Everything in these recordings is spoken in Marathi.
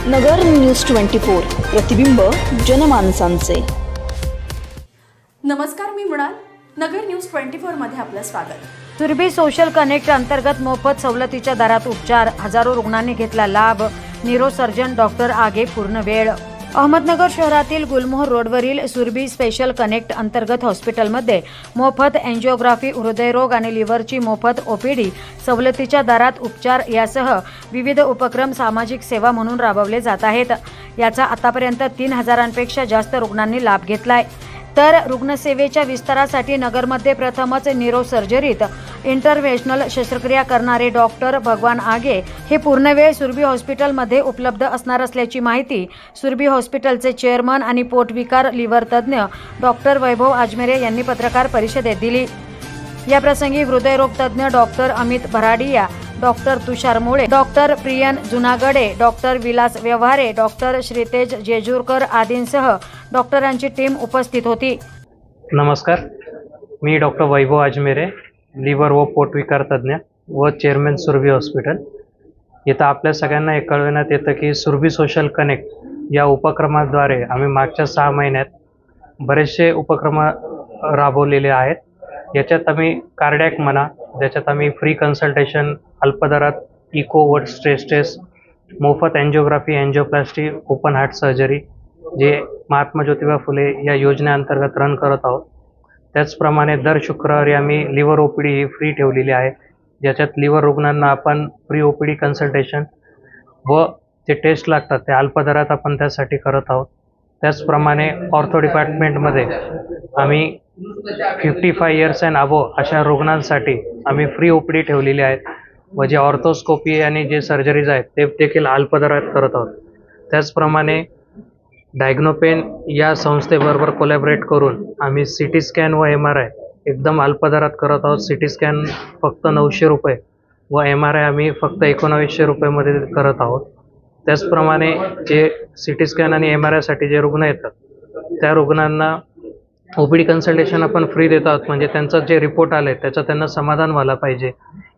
नगर न्यूज 24 प्रतिबिंब जनमानसांचे। नमस्कार, मी मृणाल। नगर न्यूज 24 मध्ये आपलं स्वागत। सुरभी सोशल कनेक्ट अंतर्गत मोफत सवलतीच्या दरात उपचार, हजारो रुग्णांनी घेतला लाभ। न्यूरोसर्जन डॉक्टर आगे पूर्ण वेळ। अहमदनगर शहरातील गुलमोहर रोडवरील सुरभी स्पेशल कनेक्ट अंतर्गत हॉस्पिटलमध्ये मोफत एंजिओग्राफी, हृदयरोग आणि लिव्हरची मोफत ओपीडी, सवलतीच्या दरात उपचार यासह विविध उपक्रम सामाजिक सेवा म्हणून राबवले जात आहेत। याचा आतापर्यंत 3000पेक्षा जास्त रुग्णांनी लाभ घेतलाय। तर रुग्णसेवेच्या विस्तारासाठी नगरमध्ये प्रथमच न्यूरोसर्जरीत इंटरव्हेन्शनल शस्त्रक्रिया करणारे डॉक्टर भगवान आगे हे पूर्णवेळ सुरभी हॉस्पिटलमध्ये उपलब्ध असणार असल्याची माहिती सुरभी हॉस्पिटलचे चेअरमन आणि पोटविकार लिव्हर तज्ज्ञ डॉक्टर वैभव आजमेरे यांनी पत्रकार परिषदेत दिली। या प्रसंगी हृदयरोग तज्ज्ञ doctor Amit Bharadia, doctor Tushar Mole, doctor Priyan Junagade, doctor Vilas Vyavahare, doctor Shritej Jejurkar आदींसह डॉक्टरांची टीम उपस्थित होती। नमस्कार, मी डॉक्टर वैभव आजमेरे, लिव्हर व पोटविकार तज्ज्ञ व चेअरमन सुरभी हॉस्पिटल। इथं आपल्या सगळ्यांना हे कळविण्यात येतं की सुरभी सोशल कनेक्ट या उपक्रमाद्वारे आम्ही मागच्या 6 महिन्यात बरेचसे उपक्रम राबवलेले आहेत। याच्यात आम्ही कार्डियक म्हणा, ज्याच्यात आम्ही फ्री कन्सल्टेशन, अल्प दरात इको व स्ट्रेस टेस्ट, मोफत एंजिओग्राफी, एंजिओप्लास्टी, ओपन हार्ट सर्जरी जे महात्मा ज्योतिबा फुले या योजनेअंतर्गत रन करत आहोत। त्याचप्रमाणे दर शुक्रवारी आम्ही लिव्हर ओपीडी ही फ्री ठेवलेली आहे, ज्याच्यात लिव्हर रुग्णांना आपण फ्री ओपीडी कन्सल्टेशन व जे टेस्ट लागतात ते अल्प दरात आपण त्यासाठी करत आहोत। त्याचप्रमाणे ऑर्थो डिपार्टमेंटमध्ये आम्ही 55 इयर्स अँड अबोव अशा रुग्णांसाठी आम्ही फ्री ओपीडी ठेवलेली आहेत व जे ऑर्थोस्कोपी आणि जे सर्जरीज आहेत ते देखील अल्प दरात करत आहोत। त्याचप्रमाणे डायग्नोपेन या संस्थेबरोबर कोलॅबरेट करून आम्ही सिटी स्कॅन व MRI एकदम अल्प दरात करत आहोत। सिटी स्कॅन फक्त 900 रुपये व MRI आम्ही फक्त 1900 रुपयामध्ये करत आहोत। त्याचप्रमाणे जे सिटी स्कॅन आणि MRIसाठी जे रुग्ण येतात त्या रुग्णांना ओपीडी कन्सल्टेशन आपण फ्री देत आहोत, म्हणजे त्यांचं जे रिपोर्ट आले त्याचं त्यांना समाधान व्हायला पाहिजे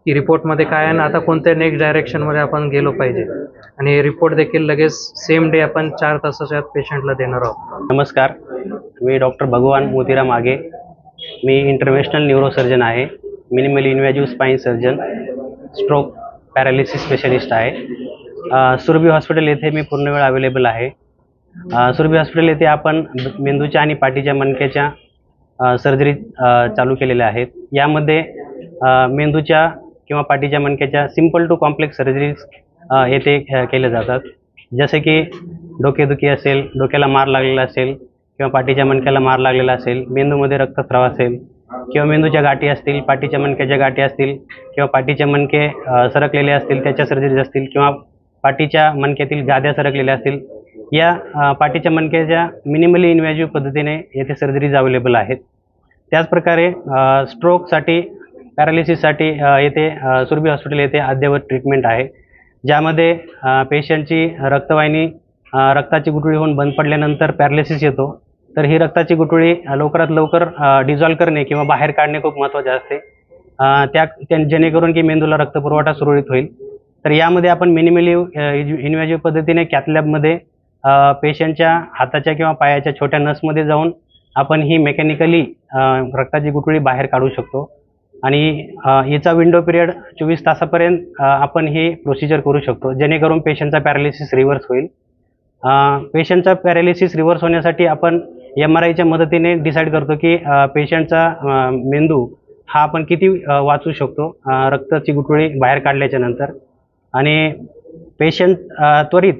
की रिपोर्टमध्ये काय आहे ना, आता कोणत्या नेक्स्ट डायरेक्शनमध्ये आपण गेलो पाहिजे, आणि हे रिपोर्ट देखील लगेच सेम डे आपण 4 तासाच्या आत पेशंटला देणार आहोत। नमस्कार, मी डॉक्टर भगवान मोतीराम आगे, मी इंटरव्हेन्शनल न्यूरोसर्जन आहे, minimally invasive spine surgeon, stroke paralysis specialist आहे। सुरभी हॉस्पिटल येथे मी पूर्ण वेळ अवेलेबल आहे। सुरभी हॉस्पिटल येथे आपण मेंदूच्या आणि पाठीच्या मणक्याच्या सर्जरी चालू केलेल्या आहेत। यामध्ये मेंदूच्या किंवा पाठीच्या मणक्याच्या सिंपल टू कॉम्प्लेक्स सर्जरीज येथे केल्या जातात, जसे की डोकेदुखी असेल, डोक्याला मार लागलेला असेल किंवा पाठीच्या मणक्याला मार लागलेला असेल, मेंदूमध्ये रक्तस्राव असेल किंवा मेंदूच्या गाठी असतील, पाठीच्या मणक्याच्या गाठी असतील किंवा पाठीचे मणके सरकलेले असतील त्याच्या सर्जरीज असतील किंवा पाठीच्या मणक्यातील गाद्या सरकलेल्या असतील, या पाठीच्या मणक्याच्या मिनिमली इन्व्हेजिव्ह पद्धतीने येथे सर्जरीज अवेलेबल आहेत। त्याचप्रकारे स्ट्रोकसाठी, पॅरालिसिससाठी येथे सुरभी हॉस्पिटल येथे अद्ययावत ट्रीटमेंट आहे, ज्यामध्ये पेशंटची रक्तवाहिनी रक्ताची गुठळी होऊन बंद पडल्यानंतर पॅरालिसिस येतो, तर ही रक्ताची गुठळी लवकरात लवकर डिझॉल्व करणे किंवा बाहेर काढणे खूप महत्त्वाचे असते, जेणेकरून की मेंदूला रक्तपुरवठा सुरळीत होईल। तर यामध्ये आपण मिनिमली इन्व्हेजिव्ह पद्धतीने कॅथलॅबमध्ये पेशंटच्या हाताच्या किंवा पायाच्या छोट्या नसमध्ये जाऊन आपण ही मेकॅनिकली रक्ताची गुठळी बाहेर काढू शकतो, आणि याचा विंडो पिरियड 24 तासापर्यंत आपण ही प्रोसिजर करू शकतो, जेणेकरून पेशंटचा पॅरालिसिस रिव्हर्स होईल। पेशंटचा पॅरालिसिस रिव्हर्स होण्यासाठी आपण MRIच्या मदतीने डिसाईड करतो की पेशंटचा मेंदू हा आपण किती वाचू शकतो रक्ताची गुठळी बाहेर काढल्याच्या नंतर, आणि पेशंट त्वरित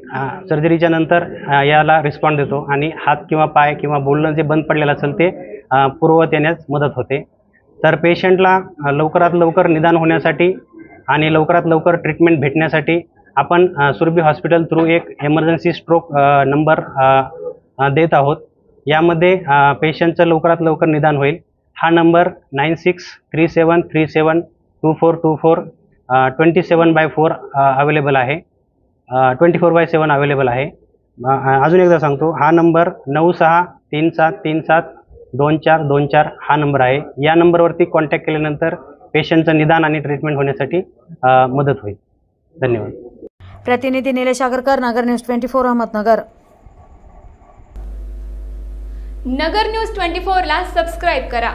सर्जरीच्या नंतर याला रिस्पॉन्ड देतो आणि हात किंवा पाय किंवा बोलणं जे बंद पडलेलं असेल ते पूर्ववत येण्यास मदत होते। तर पेशंटला लवकरात लवकर निदान होण्यासाठी आणि लवकरात लवकर ट्रीटमेंट भेटण्यासाठी आपण सुरभी हॉस्पिटल थ्रू एक एमर्जन्सी स्ट्रोक नंबर देत आहोत। यामध्ये पेशंटचं लवकरात लवकर निदान होईल। हा नंबर 9637372424 27/4 अवेलेबल आहे, 24/7 अवेलेबल आहे। अजून एकदा सांगतो, हा नंबर 9637372424 हा नंबर आहे। या नंबरवरती कॉन्टॅक्ट केल्यानंतर पेशंटचं निदान आणि ट्रीटमेंट होण्यासाठी मदत होईल। धन्यवाद। प्रतिनिधी निलेश आगरकर, नगर न्यूज 24, अहमदनगर. नगर न्यूज 24 ला सबस्क्राईब करा.